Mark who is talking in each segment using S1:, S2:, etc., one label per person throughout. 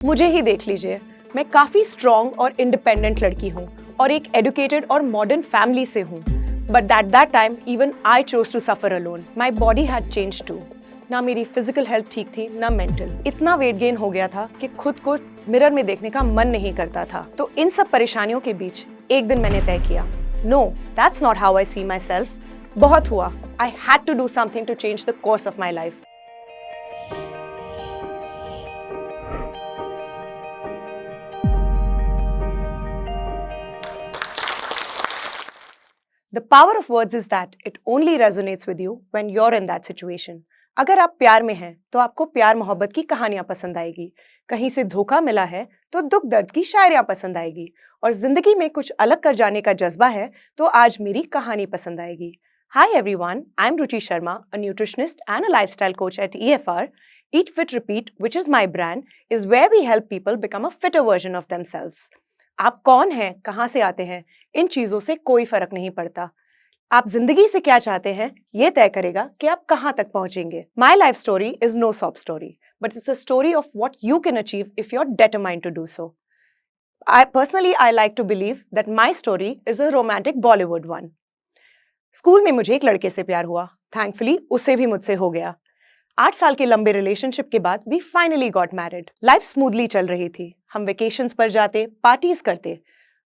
S1: मुझे ही देख लीजिए, मैं काफी स्ट्रॉन्ग और इंडिपेंडेंट लड़की हूँ और एक एजुकेटेड और मॉडर्न फैमिली से हूँ। But at that time even I chose to suffer alone. My body had change to. ना मेरी फिजिकल हेल्थ ठीक थी, ना मेंटल। इतना वेट गेन हो गया था कि खुद को मिरर में देखने का मन नहीं करता था। तो इन सब परेशानियों के बीच एक दिन मैंने तय किया, no, that's not how I see myself. बहुत हुआ। I had to do something to change the course of my life. The power of words is that it only resonates with you when you're in that situation. अगर आप प्यार में हैं तो आपको प्यार मोहब्बत की कहानियां पसंद आएगी। कहीं से धोखा मिला है तो दुख दर्द की शायरियां पसंद आएगी। और जिंदगी में कुछ अलग कर जाने का जज्बा है तो आज मेरी कहानी पसंद आएगी। Hi everyone, I'm Ruchi Sharma, a nutritionist and a lifestyle coach at EFR. Eat Fit Repeat, which is my brand, is where we help people become a fitter version of themselves. आप कौन हैं, कहाँ से आते हैं, इन चीजों से कोई फर्क नहीं पड़ता। आप जिंदगी से क्या चाहते हैं ये तय करेगा कि आप कहाँ तक पहुंचेंगे। My life story is no sob story, but it's a story of what you can achieve if you are determined to do so. I like to believe that my story is a romantic Bollywood one. School में मुझे एक लड़के से प्यार हुआ। Thankfully उसे भी मुझसे हो गया। 8 साल के लंबे रिलेशनशिप के बाद we finally got married. Life smoothly चल रही थी। हम वेकेशंस पर जाते, पार्टीज करते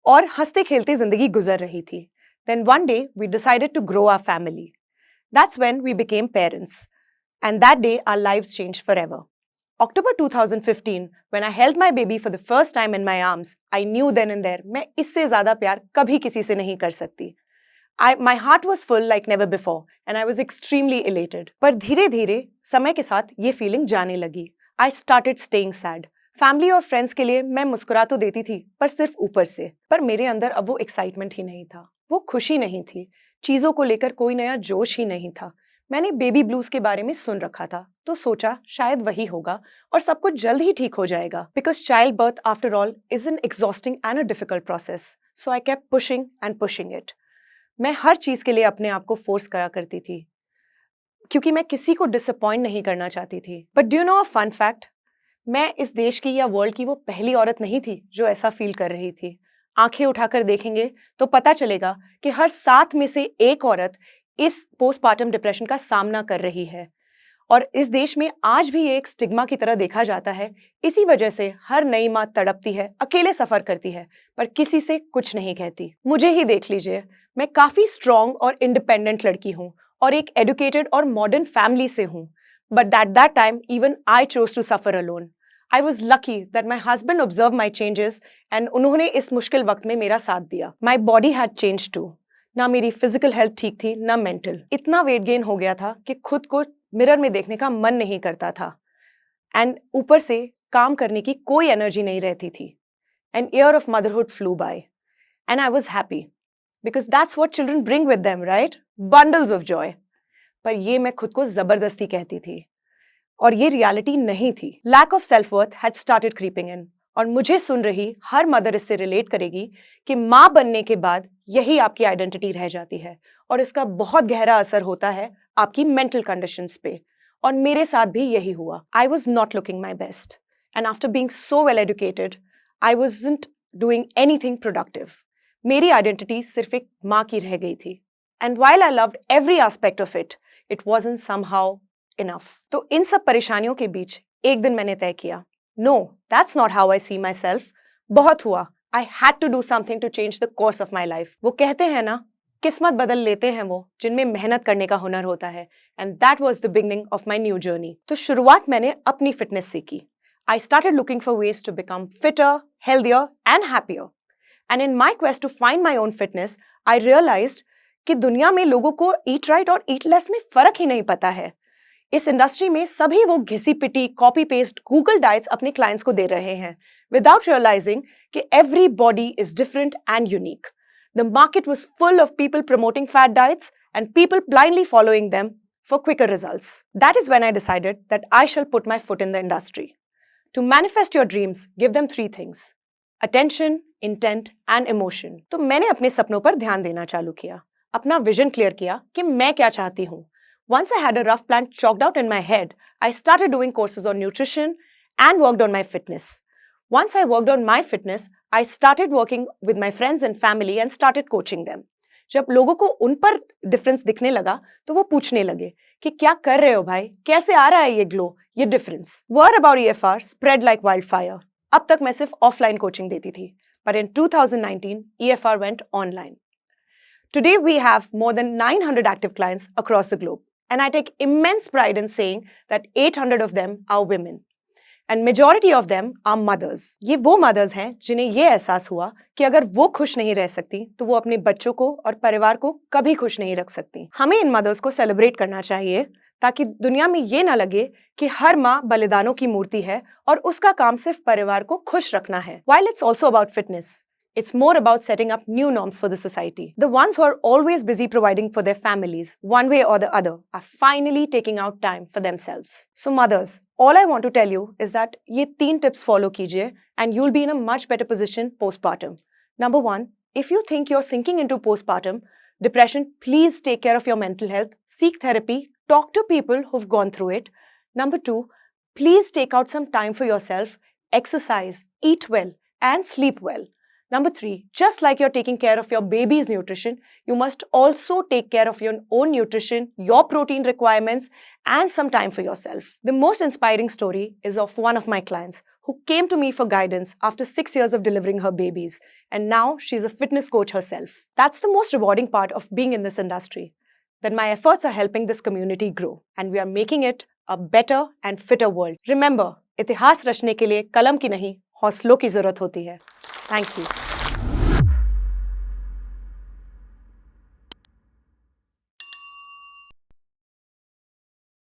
S1: और हंसते खेलते जिंदगी गुजर रही थी। Then one day we decided to grow our family. That's when we became parents. And that day our lives changed forever. October 2015, when I held my baby for the first time in my arms, I knew then and there मैं इससे ज्यादा प्यार कभी किसी से नहीं कर सकती। My heart was full like never before and I was extremely elated. पर धीरे धीरे समय के साथ ये फीलिंग जाने लगी। I started staying sad. Family और फ्रेंड्स के लिए मैं मुस्कुरा तो देती थी, पर सिर्फ ऊपर से। पर मेरे अंदर अब वो एक्साइटमेंट ही नहीं था, वो खुशी नहीं थी, चीजों को लेकर कोई नया जोश ही नहीं था। मैंने बेबी ब्लूज के बारे में सुन रखा था तो सोचा शायद वही होगा और सब कुछ जल्द ही ठीक हो जाएगा। Because child birth after all is an exhausting and a difficult process, so I kept pushing and pushing it. मैं हर चीज के लिए अपने आप को फोर्स करा करती थी क्योंकि मैं किसी को डिसअपॉइंट नहीं करना चाहती थी। But do you know a fun fact, मैं इस देश की या वर्ल्ड की वो पहली औरत नहीं थी जो ऐसा फील कर रही थी। आंखें उठाकर देखेंगे तो पता चलेगा कि हर 7 में से एक औरत इस पोस्टपार्टम डिप्रेशन का सामना कर रही है। और इस देश में आज भी ये एक स्टिग्मा की तरह देखा जाता है। इसी वजह से हर नई माँ तड़पती है, अकेले सफर करती है, पर किसी से कुछ नहीं कहती। मुझे ही देख लीजिए, मैं काफी स्ट्रॉन्ग और इंडिपेंडेंट लड़की हूँ और एक एजुकेटेड और मॉडर्न फैमिली से हूँ। But at that time even I chose to suffer alone. I was lucky that my husband observe my changes and उन्होंने इस मुश्किल वक्त में मेरा साथ दिया। My body had change to. ना मेरी फिजिकल हेल्थ ठीक थी, ना मेंटल। इतना वेट गेन हो गया था कि खुद को मिरर में देखने का मन नहीं करता था एंड ऊपर से काम करने की कोई एनर्जी नहीं रहती थी। An year of motherhood flew by and I was happy because that's what children bring with them, right? Bundles of joy. पर ये मैं खुद को जबरदस्ती कहती थी और ये रियलिटी नहीं थी। Lack of self worth had started creeping in. और मुझे सुन रही हर मदर इससे रिलेट करेगी कि माँ बनने के बाद यही आपकी आइडेंटिटी रह जाती है और इसका बहुत गहरा असर होता है आपकी मेंटल कंडीशंस पे। और मेरे साथ भी यही हुआ। I was not looking my best and after being so well educated I wasn't doing anything productive. मेरी आइडेंटिटी सिर्फ एक माँ की रह गई थी। And while I loved every aspect of it, it wasn't somehow enough. तो इन सब परेशानियों के बीच एक दिन मैंने तय किया, no, that's not how I see myself. बहुत हुआ। I had to do something to change the course of my life. वो कहते हैं ना, किस्मत बदल लेते हैं वो जिनमें मेहनत करने का हुनर होता है। And that was the beginning of my new journey. तो शुरुआत मैंने अपनी फिटनेस से की। I started looking for ways to become fitter, healthier and happier. And in my quest to find my own fitness I realised कि दुनिया में लोगों को ईट राइट और ईट लेस में फर्क ही नहीं पता है। इस इंडस्ट्री में सभी वो घिसी पिटी कॉपी पेस्ट गूगल डाइट्स अपने क्लाइंट्स को दे रहे हैं विदाउट रियलाइजिंग कि every body is different and unique. The market was full of people promoting fat diets and people blindly following them for quicker results. That is when I decided that I shall put my foot in the industry. To manifest your dreams give them 3 things: attention, intent and emotion. तो मैंने अपने सपनों पर ध्यान देना चालू किया, अपना विजन क्लियर किया कि मैं क्या चाहती हूँ। Once I had a rough plan chalked out in my head, I started doing courses on nutrition and worked on my fitness. Once I worked on my fitness, I started working with my friends and family and started coaching them. जब लोगों को उन पर difference दिखने लगा तो वो पूछने लगे कि क्या कर रहे हो भाई, कैसे आ रहा है ये ग्लो, ये difference. Word about EFR spread like wild fire. अब तक मैं सिर्फ ऑफलाइन कोचिंग देती थी, पर in 2019 EFR went online. Today we have more than 900 active clients across the globe, and I take immense pride in saying that 800 of them are women. And majority of them are mothers. ये वो mothers हैं जिन्हें ये एहसास हुआ कि अगर वो खुश नहीं रह सकती तो वो अपने बच्चों को और परिवार को कभी खुश नहीं रख सकती। हमें इन mothers को सेलिब्रेट करना चाहिए ताकि दुनिया में ये ना लगे कि हर माँ बलिदानों की मूर्ति है और उसका काम सिर्फ परिवार को खुश रखना है। While it's also about fitness, it's more about setting up new norms for the society. The ones who are always busy providing for their families, one way or the other, are finally taking out time for themselves. So mothers, all I want to tell you is that ये 3 tips follow कीजिए and you'll be in a much better position postpartum. Number 1, if you think you're sinking into postpartum depression, please take care of your mental health, seek therapy, talk to people who've gone through it. Number 2, please take out some time for yourself, exercise, eat well, and sleep well. Number 3, just like you're taking care of your baby's nutrition, you must also take care of your own nutrition, your protein requirements, and some time for yourself. The most inspiring story is of one of my clients who came to me for guidance after 6 years of delivering her babies, and now she's a fitness coach herself. That's the most rewarding part of being in this industry, that my efforts are helping this community grow, and we are making it a better and fitter world. Remember, इतिहास रचने के लिए कलम की नहीं, हौसलों की जरूरत होती है। Thank you.